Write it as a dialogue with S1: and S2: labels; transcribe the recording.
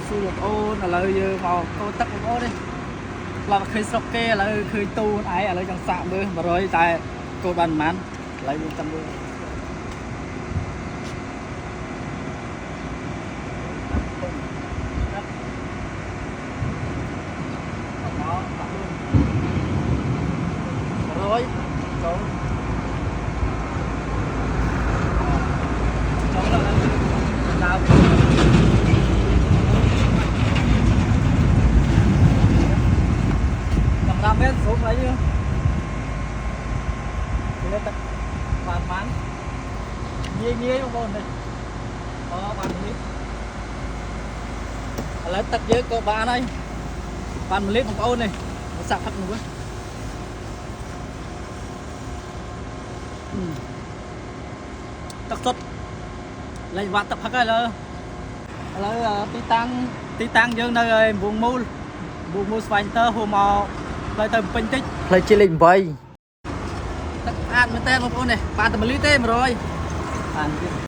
S1: xu một ô là lời vào cô tắc một ô đi là khơi sọc kê là khơi tu ai là chẳng sạm nữa mà rồi tại cô bàn mán lấy 110 rồi cháu là đào 5 mét xuống lấy chưa thì nó tập bàn mán nhia không con này có bàn lít lấy tập với cô ba đây bàn lít một ôn này nó sạc thật nữa tập xuất lấy vạt tập hắc là tí tăng dương nơi vùng mua Spider hôm mò lấy tầm pin tích lấy chi linh bay tất ăn bên tên một con này 3 tầm lít thêm rồi